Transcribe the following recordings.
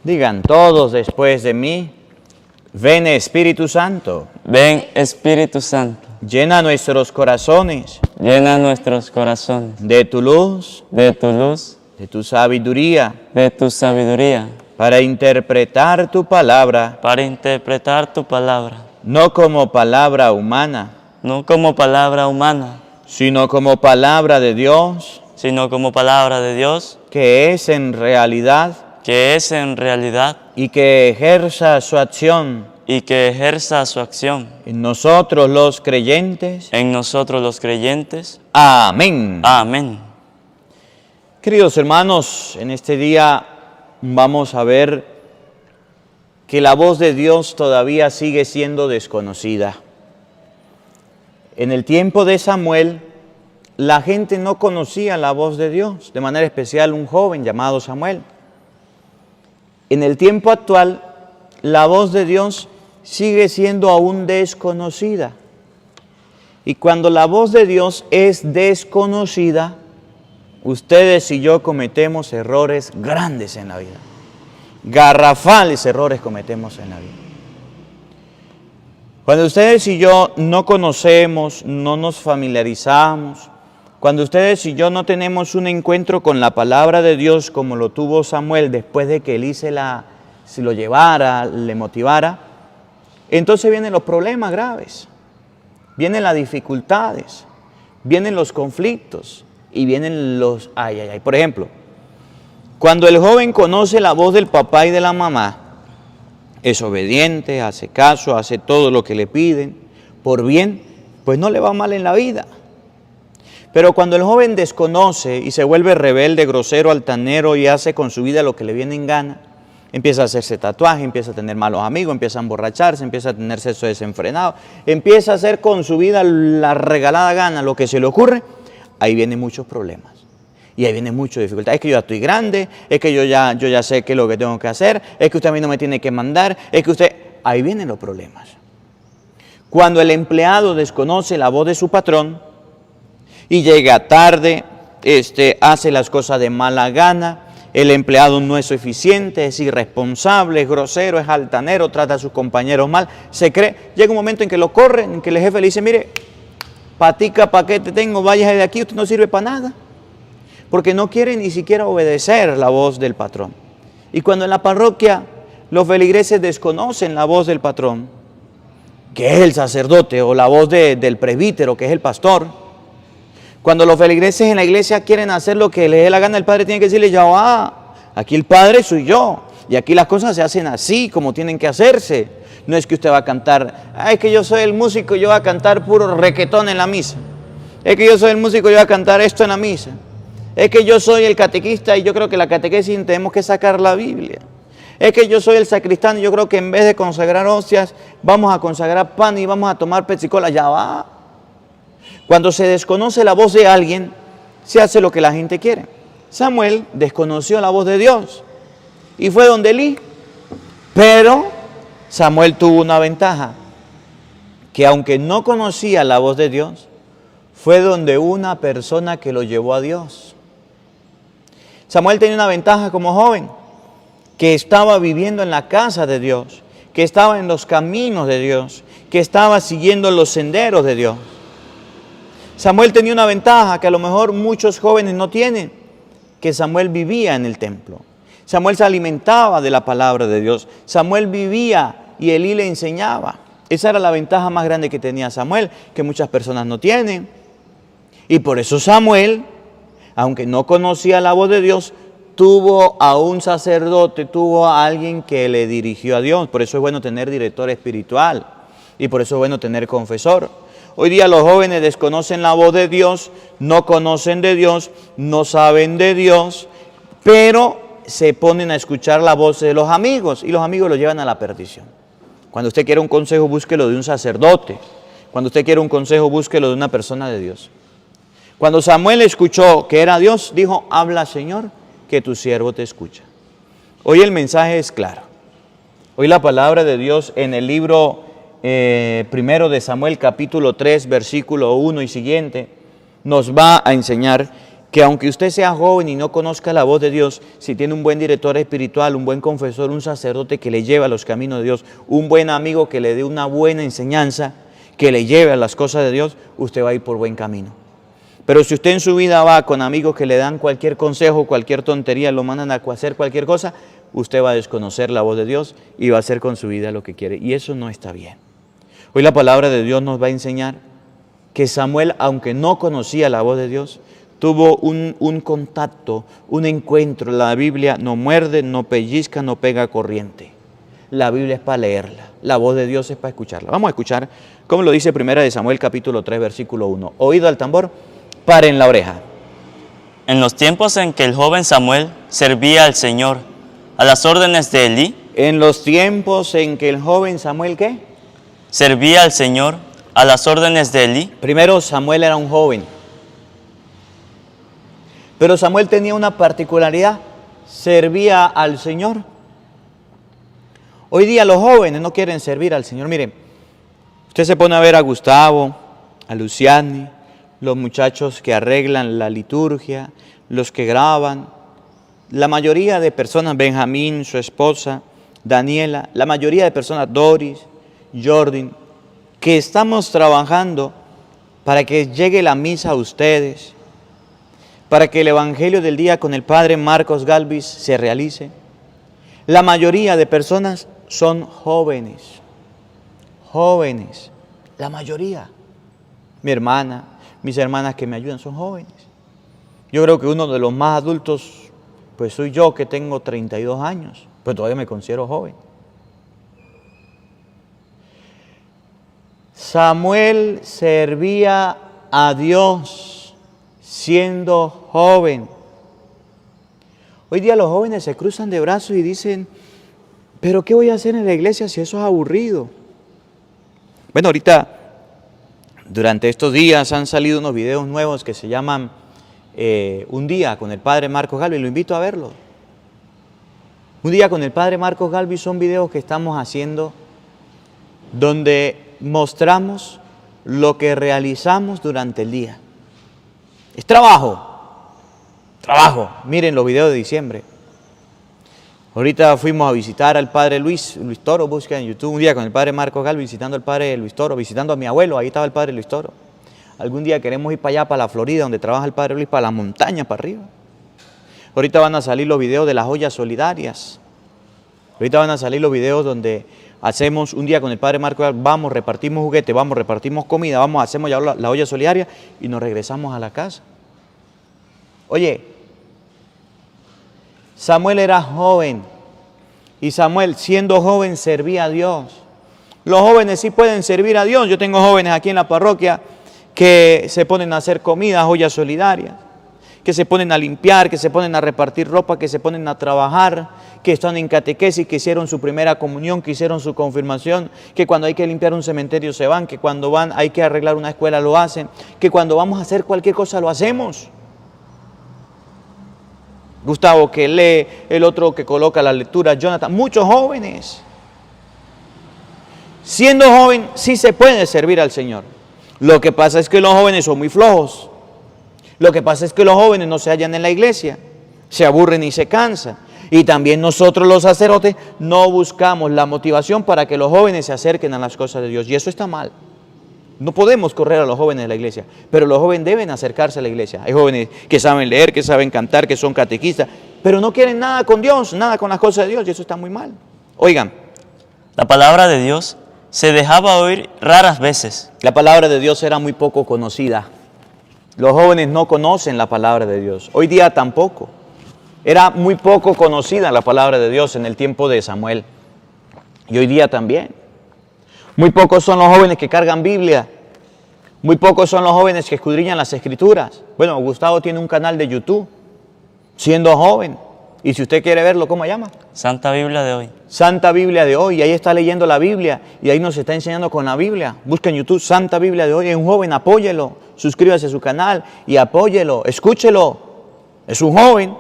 Digan todos después de mí, ven Espíritu Santo. Ven Espíritu Santo, Llena nuestros corazones llena nuestros corazones de tu luz, de tu luz, de tu sabiduría, de tu sabiduría, para interpretar tu palabra, para interpretar tu palabra, no como palabra humana, no como palabra humana, sino como palabra de Dios, sino como palabra de Dios, que es en realidad que es en realidad y que ejerza su acción y que ejerza su acción en nosotros los creyentes. en nosotros los creyentes. Amén. Amén. Queridos hermanos, en este día vamos a ver que la voz de Dios todavía sigue siendo desconocida. En el tiempo de Samuel, la gente no conocía la voz de Dios, de manera especial un joven llamado Samuel. En el tiempo actual, la voz de Dios sigue siendo aún desconocida. Y cuando la voz de Dios es desconocida, ustedes y yo cometemos errores grandes en la vida. Garrafales errores cometemos en la vida. Cuando ustedes y yo no conocemos, no nos familiarizamos, cuando ustedes y yo no tenemos un encuentro con la palabra de Dios como lo tuvo Samuel después de que Elí se lo llevara, le motivara, entonces vienen los problemas graves, vienen las dificultades, vienen los conflictos y vienen los ay. Por ejemplo, cuando el joven conoce la voz del papá y de la mamá, es obediente, hace caso, hace todo lo que le piden por bien, pues no le va mal en la vida. Pero cuando el joven desconoce y se vuelve rebelde, grosero, altanero y hace con su vida lo que le viene en gana, empieza a hacerse tatuaje, empieza a tener malos amigos, empieza a emborracharse, empieza a tener sexo desenfrenado, empieza a hacer con su vida la regalada gana lo que se le ocurre, ahí vienen muchos problemas. Y ahí viene mucha dificultad. Es que yo ya estoy grande, es que yo ya sé qué es lo que tengo que hacer, es que usted a mí no me tiene que mandar, es que usted... Ahí vienen los problemas. Cuando el empleado desconoce la voz de su patrón y llega tarde, hace las cosas de mala gana, el empleado no es eficiente, es irresponsable, es grosero, es altanero, trata a sus compañeros mal, se cree, llega un momento en que lo corren, en que el jefe le dice, mire, patica, paquete tengo, váyase de aquí, usted no sirve para nada. Porque no quiere ni siquiera obedecer la voz del patrón. Y cuando en la parroquia los feligreses desconocen la voz del patrón, que es el sacerdote, o la voz del presbítero, que es el pastor, cuando los feligreses en la iglesia quieren hacer lo que les dé la gana, el padre tiene que decirle, ya aquí el padre soy yo, y aquí las cosas se hacen así, como tienen que hacerse. No es que usted va a cantar, es que yo soy el músico, yo voy a cantar puro requetón en la misa. Es que yo soy el músico, yo voy a cantar esto en la misa. Es que yo soy el catequista y yo creo que la catequesis tenemos que sacar la Biblia. Es que yo soy el sacristán y yo creo que en vez de consagrar hostias, vamos a consagrar pan y vamos a tomar pepsi-cola. Ya va. Cuando se desconoce la voz de alguien, se hace lo que la gente quiere. Samuel desconoció la voz de Dios y fue donde Elí. Pero Samuel tuvo una ventaja, que aunque no conocía la voz de Dios, fue donde una persona que lo llevó a Dios. Samuel tenía una ventaja como joven, que estaba viviendo en la casa de Dios, que estaba en los caminos de Dios, que estaba siguiendo los senderos de Dios. Samuel tenía una ventaja que a lo mejor muchos jóvenes no tienen, que Samuel vivía en el templo. Samuel se alimentaba de la palabra de Dios. Samuel vivía y Elí le enseñaba. Esa era la ventaja más grande que tenía Samuel, que muchas personas no tienen. Y por eso Samuel, aunque no conocía la voz de Dios, tuvo a un sacerdote, tuvo a alguien que le dirigió a Dios. Por eso es bueno tener director espiritual y por eso es bueno tener confesor. Hoy día los jóvenes desconocen la voz de Dios, no conocen de Dios, no saben de Dios, pero se ponen a escuchar la voz de los amigos y los amigos los llevan a la perdición. Cuando usted quiere un consejo, búsquelo de un sacerdote. Cuando usted quiere un consejo, búsquelo de una persona de Dios. Cuando Samuel escuchó que era Dios, dijo, habla Señor, que tu siervo te escucha. Hoy el mensaje es claro. Hoy la palabra de Dios en el libro primero de Samuel, capítulo 3, versículo 1 y siguiente, nos va a enseñar que aunque usted sea joven y no conozca la voz de Dios, si tiene un buen director espiritual, un buen confesor, un sacerdote que le lleve a los caminos de Dios, un buen amigo que le dé una buena enseñanza, que le lleve a las cosas de Dios, usted va a ir por buen camino. Pero si usted en su vida va con amigos que le dan cualquier consejo, cualquier tontería, lo mandan a hacer cualquier cosa, usted va a desconocer la voz de Dios y va a hacer con su vida lo que quiere. Y eso no está bien. Hoy la palabra de Dios nos va a enseñar que Samuel, aunque no conocía la voz de Dios, tuvo un contacto, un encuentro. La Biblia no muerde, no pellizca, no pega corriente. La Biblia es para leerla. La voz de Dios es para escucharla. Vamos a escuchar cómo lo dice 1 de Samuel capítulo 3, versículo 1. Oído al tambor, paren la oreja. En los tiempos en que el joven Samuel servía al Señor, a las órdenes de Elí, En los tiempos en que el joven Samuel, ¿qué? servía al Señor, a las órdenes de Elí, Primero, Samuel era un joven. Pero Samuel tenía una particularidad, servía al Señor. Hoy día los jóvenes no quieren servir al Señor. Miren, usted se pone a ver a Gustavo, a Luciani, los muchachos que arreglan la liturgia, los que graban, la mayoría de personas, Benjamín, su esposa, Daniela, la mayoría de personas, Doris, Jordan, que estamos trabajando para que llegue la misa a ustedes, para que el Evangelio del día con el Padre Marcos Galvis se realice. La mayoría de personas son jóvenes, la mayoría. Mi hermana, mis hermanas que me ayudan son jóvenes. Yo creo que uno de los más adultos, pues soy yo, que tengo 32 años, pero todavía me considero joven. Samuel servía a Dios siendo joven. Hoy día los jóvenes se cruzan de brazos y dicen, ¿pero qué voy a hacer en la iglesia si eso es aburrido? Bueno, ahorita, durante estos días han salido unos videos nuevos que se llaman Un día con el Padre Marcos Galvis, lo invito a verlo. Un día con el Padre Marcos Galvis son videos que estamos haciendo donde mostramos lo que realizamos durante el día. Es trabajo. Miren los videos de diciembre. Ahorita fuimos a visitar al Padre Luis Toro, busca en YouTube, un día con el Padre Marcos Galvis, visitando al Padre Luis Toro, visitando a mi abuelo, ahí estaba el Padre Luis Toro. Algún día queremos ir para allá, para la Florida, donde trabaja el Padre Luis, para la montaña, para arriba. Ahorita van a salir los videos de las ollas solidarias. Ahorita van a salir los videos donde hacemos un día con el Padre Marcos Galvis, vamos, repartimos juguetes, vamos, repartimos comida, vamos, hacemos ya la olla solidaria y nos regresamos a la casa. Oye, Samuel era joven y Samuel, siendo joven, servía a Dios. Los jóvenes sí pueden servir a Dios. Yo tengo jóvenes aquí en la parroquia que se ponen a hacer comidas, ollas solidarias, que se ponen a limpiar, que se ponen a repartir ropa, que se ponen a trabajar, que están en catequesis, que hicieron su primera comunión, que hicieron su confirmación, que cuando hay que limpiar un cementerio se van, que cuando hay que arreglar una escuela lo hacen, que cuando vamos a hacer cualquier cosa lo hacemos. Gustavo que lee, el otro que coloca la lectura, Jonathan, muchos jóvenes. Siendo joven sí se puede servir al Señor. Lo que pasa es que los jóvenes son muy flojos. Lo que pasa es que los jóvenes no se hallan en la iglesia, se aburren y se cansan. Y también nosotros los sacerdotes no buscamos la motivación para que los jóvenes se acerquen a las cosas de Dios. Y eso está mal. No podemos correr a los jóvenes de la iglesia, pero los jóvenes deben acercarse a la iglesia. Hay jóvenes que saben leer, que saben cantar, que son catequistas, pero no quieren nada con Dios, nada con las cosas de Dios, y eso está muy mal. Oigan, la palabra de Dios se dejaba oír raras veces. la palabra de Dios era muy poco conocida. Los jóvenes no conocen la palabra de Dios. Hoy día tampoco. Era muy poco conocida la palabra de Dios en el tiempo de Samuel. Y hoy día también. Muy pocos son los jóvenes que cargan Biblia. Muy pocos son los jóvenes que escudriñan las Escrituras. Bueno, Gustavo tiene un canal de YouTube, siendo joven. Y si usted quiere verlo, ¿cómo se llama? Santa Biblia de hoy. Santa Biblia de hoy. Y ahí está leyendo la Biblia. Y ahí nos está enseñando con la Biblia. Busca en YouTube Santa Biblia de hoy. Es un joven, apóyelo. Suscríbase a su canal y apóyelo. Escúchelo. Es un joven.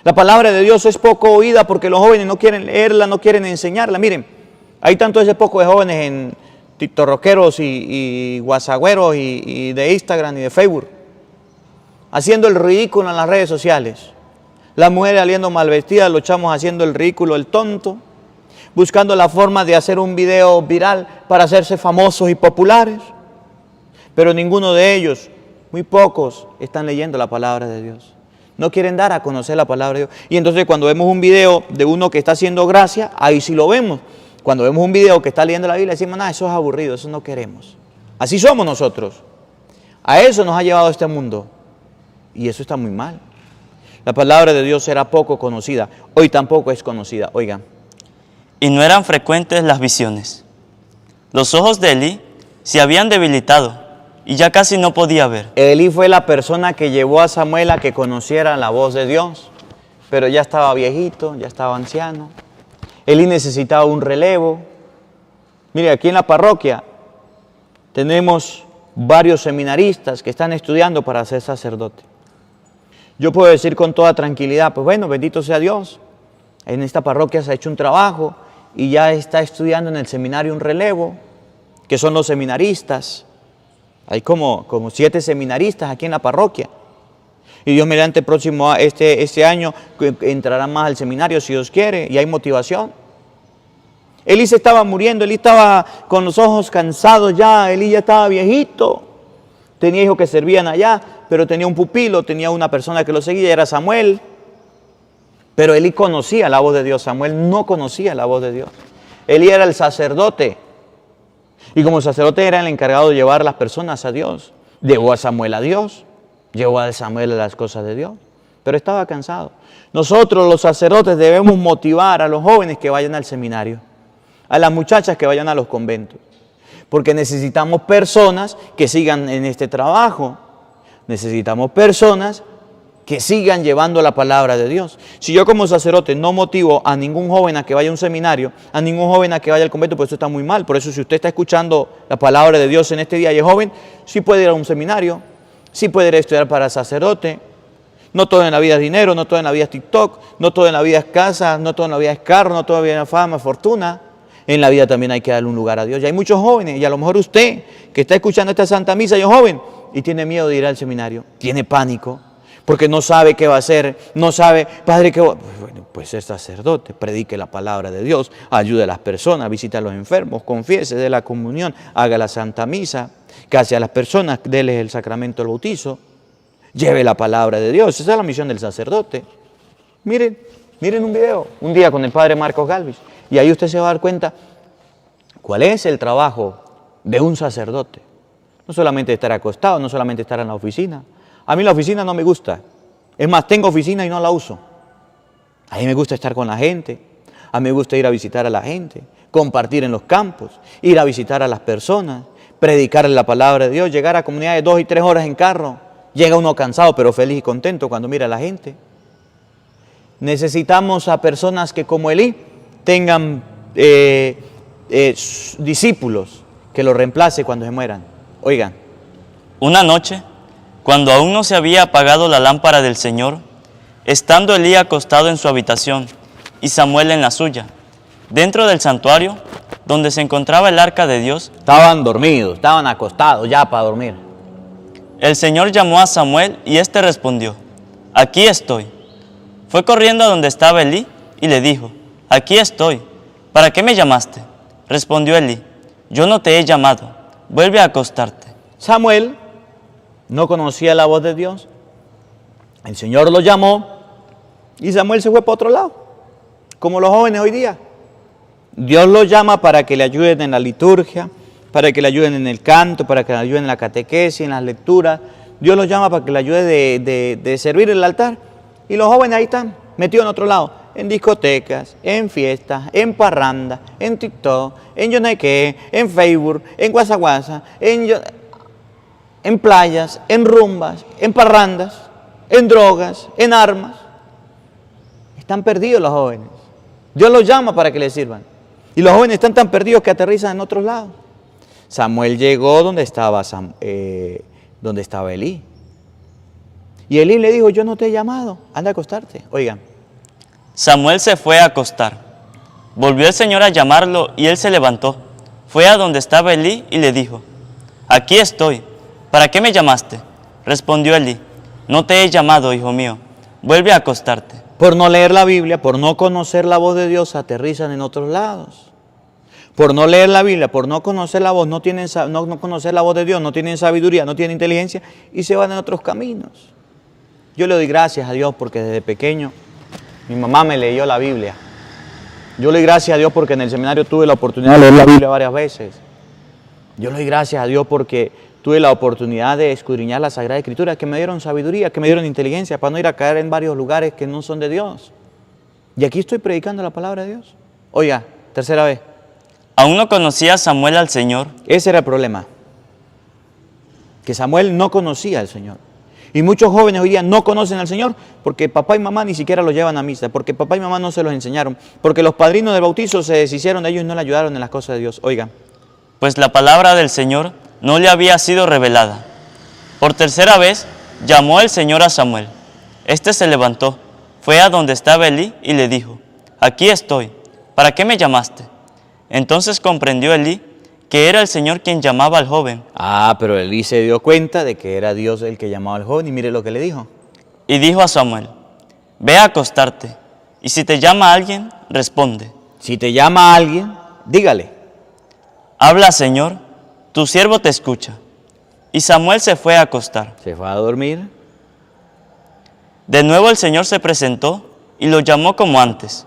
La palabra de Dios es poco oída porque los jóvenes no quieren leerla, no quieren enseñarla. Miren, hay tanto ese poco de jóvenes en tiktokeros y guasagüeros y de Instagram y de Facebook. haciendo el ridículo en las redes sociales. Las mujeres saliendo mal vestidas, los chamos haciendo el ridículo, el tonto, buscando la forma de hacer un video viral para hacerse famosos y populares. Pero ninguno de ellos, muy pocos, están leyendo la palabra de Dios. No quieren dar a conocer la palabra de Dios. Y entonces cuando vemos un video de uno que está haciendo gracia, ahí sí lo vemos. Cuando vemos un video que está leyendo la Biblia, decimos, nada, eso es aburrido, eso no queremos. Así somos nosotros. A eso nos ha llevado este mundo. Y eso está muy mal. La palabra de Dios era poco conocida. Hoy tampoco es conocida. Oigan. Y no eran frecuentes las visiones. Los ojos de Elí se habían debilitado y ya casi no podía ver. Elí fue la persona que llevó a Samuel a que conociera la voz de Dios, pero ya estaba viejito, ya estaba anciano. Elí necesitaba un relevo. Mire, aquí en la parroquia tenemos varios seminaristas que están estudiando para ser sacerdote. Yo puedo decir con toda tranquilidad, pues bueno, bendito sea Dios. En esta parroquia se ha hecho un trabajo y ya está estudiando en el seminario un relevo, que son los seminaristas. Hay como 7 seminaristas aquí en la parroquia. Y Dios mediante este año entrarán más al seminario si Dios quiere y hay motivación. Elí se estaba muriendo, Elí estaba con los ojos cansados ya, Elí ya estaba viejito. Tenía hijos que servían allá, pero tenía un pupilo, tenía una persona que lo seguía, era Samuel. Pero Elí conocía la voz de Dios, Samuel no conocía la voz de Dios. Elí era el sacerdote. Y como sacerdote era el encargado de llevar a las personas a Dios. Llevó a Samuel a Dios, llevó a Samuel a las cosas de Dios, pero estaba cansado. Nosotros los sacerdotes debemos motivar a los jóvenes que vayan al seminario, a las muchachas que vayan a los conventos, porque necesitamos personas que sigan en este trabajo, necesitamos personas que sigan llevando la palabra de Dios. Si yo como sacerdote no motivo a ningún joven a que vaya a un seminario, a ningún joven a que vaya al convento, pues eso está muy mal. Por eso si usted está escuchando la palabra de Dios en este día y es joven, sí puede ir a un seminario, sí puede ir a estudiar para sacerdote. No todo en la vida es dinero, no todo en la vida es TikTok, no todo en la vida es casa, no todo en la vida es carro, no todo en la vida es fama, fortuna. En la vida también hay que darle un lugar a Dios. Y hay muchos jóvenes, y a lo mejor usted que está escuchando esta Santa Misa y es joven y tiene miedo de ir al seminario, tiene pánico, porque no sabe qué va a hacer, no sabe, padre, qué va. Bueno, pues es sacerdote, predique la palabra de Dios, ayude a las personas, visite a los enfermos, confiese, dé la comunión, haga la Santa Misa, case a las personas, déles el sacramento del bautizo, lleve la palabra de Dios. Esa es la misión del sacerdote. Miren un video, un día con el padre Marcos Galvis, y ahí usted se va a dar cuenta cuál es el trabajo de un sacerdote. No solamente estar acostado, no solamente estar en la oficina. A mí la oficina no me gusta. Es más, tengo oficina y no la uso. A mí me gusta estar con la gente. A mí me gusta ir a visitar a la gente, compartir en los campos, ir a visitar a las personas, predicarles la palabra de Dios, llegar a comunidades de 2 y 3 horas en carro. Llega uno cansado pero feliz y contento cuando mira a la gente. Necesitamos a personas que como Elí tengan discípulos que lo reemplace cuando se mueran. Oigan. Una noche, cuando aún no se había apagado la lámpara del Señor, estando Elí acostado en su habitación y Samuel en la suya, dentro del santuario donde se encontraba el arca de Dios, estaban dormidos, estaban acostados ya para dormir. El Señor llamó a Samuel y éste respondió, aquí estoy. Fue corriendo a donde estaba Elí y le dijo, aquí estoy. ¿Para qué me llamaste? Respondió Elí, yo no te he llamado, vuelve a acostarte. Samuel no conocía la voz de Dios. El Señor lo llamó y Samuel se fue para otro lado, como los jóvenes hoy día. Dios lo llama para que le ayuden en la liturgia, para que le ayuden en el canto, para que le ayuden en la catequesis, en las lecturas. Dios los llama para que le ayude de servir el altar. Y los jóvenes ahí están, metidos en otro lado, en discotecas, en fiestas, en parranda, en TikTok, en yo no sé qué, en Facebook, en guasaguasa, en playas, en rumbas, en parrandas, en drogas, en armas. Están perdidos los jóvenes. Dios los llama para que les sirvan. Y los jóvenes están tan perdidos que aterrizan en otros lados. Samuel llegó donde estaba Elí. Y Elí le dijo, yo no te he llamado, anda a acostarte. Oigan. Samuel se fue a acostar. Volvió el Señor a llamarlo y él se levantó. Fue a donde estaba Elí y le dijo, aquí estoy. ¿Para qué me llamaste? Respondió Elí, no te he llamado, hijo mío, vuelve a acostarte. Por no leer la Biblia, por no conocer la voz de Dios, aterrizan en otros lados. Por no leer la Biblia, por no conocer la voz, no conocer la voz de Dios, no tienen sabiduría, no tienen inteligencia y se van en otros caminos. Yo le doy gracias a Dios porque desde pequeño mi mamá me leyó la Biblia. Yo le doy gracias a Dios porque en el seminario tuve la oportunidad de leer la Biblia varias veces. Yo le doy gracias a Dios porque tuve la oportunidad de escudriñar la Sagrada Escritura, que me dieron sabiduría, que me dieron inteligencia para no ir a caer en varios lugares que no son de Dios. Y aquí estoy predicando la palabra de Dios. Oiga, tercera vez. Aún no conocía Samuel al Señor. Ese era el problema, que Samuel no conocía al Señor. Y muchos jóvenes hoy día no conocen al Señor porque papá y mamá ni siquiera los llevan a misa, porque papá y mamá no se los enseñaron, porque los padrinos del bautizo se deshicieron de ellos y no le ayudaron en las cosas de Dios. Oigan. Pues la palabra del Señor no le había sido revelada. Por tercera vez llamó el Señor a Samuel. Este se levantó, fue a donde estaba Elí y le dijo: aquí estoy, ¿para qué me llamaste? Entonces comprendió Elí que era el Señor quien llamaba al joven. Pero Elí se dio cuenta de que era Dios el que llamaba al joven y mire lo que le dijo. Y dijo a Samuel: ve a acostarte, y si te llama alguien, responde. Si te llama alguien, dígale: habla, Señor, tu siervo te escucha. Y Samuel se fue a acostar. Se fue a dormir. De nuevo el Señor se presentó y lo llamó como antes: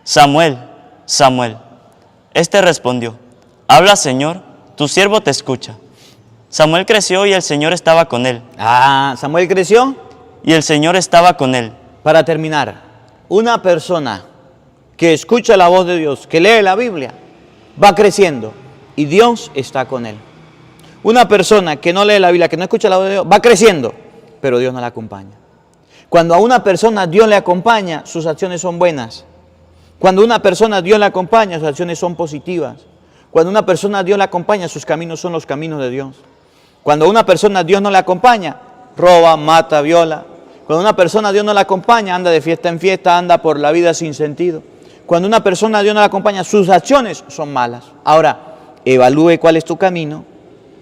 Samuel, Samuel. Este respondió: habla, Señor, tu siervo te escucha. Samuel creció y el Señor estaba con él. Samuel creció. Y el Señor estaba con él. Para terminar, una persona que escucha la voz de Dios, que lee la Biblia, va creciendo y Dios está con él. Una persona que no lee la Biblia, que no escucha la voz de Dios, va creciendo, pero Dios no la acompaña. Cuando a una persona Dios le acompaña, sus acciones son buenas. Cuando una persona Dios le acompaña, sus acciones son positivas. Cuando una persona Dios le acompaña, sus caminos son los caminos de Dios. Cuando una persona Dios no le acompaña, roba, mata, viola. Cuando una persona Dios no la acompaña, anda de fiesta en fiesta, anda por la vida sin sentido. Cuando una persona Dios no la acompaña, sus acciones son malas. Ahora, evalúe cuál es tu camino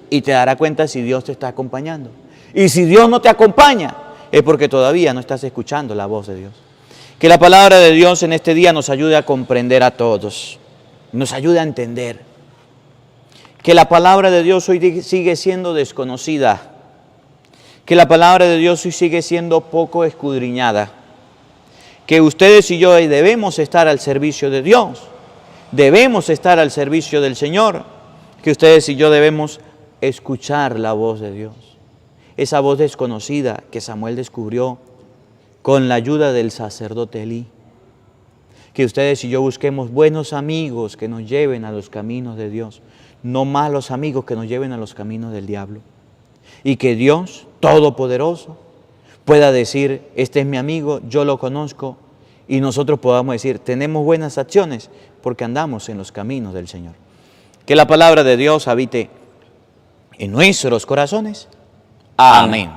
y te dará cuenta si Dios te está acompañando. Y si Dios no te acompaña, es porque todavía no estás escuchando la voz de Dios. Que la palabra de Dios en este día nos ayude a comprender a todos, nos ayude a entender. Que la palabra de Dios hoy sigue siendo desconocida. Que la palabra de Dios hoy sigue siendo poco escudriñada. Que ustedes y yo debemos estar al servicio de Dios. Debemos estar al servicio del Señor. Que ustedes y yo debemos escuchar la voz de Dios. Esa voz desconocida que Samuel descubrió con la ayuda del sacerdote Elí. Que ustedes y yo busquemos buenos amigos que nos lleven a los caminos de Dios, no malos amigos que nos lleven a los caminos del diablo. Y que Dios Todopoderoso pueda decir: este es mi amigo, yo lo conozco, y nosotros podamos decir: tenemos buenas acciones porque andamos en los caminos del Señor. Que la palabra de Dios habite en nuestros corazones. Amén.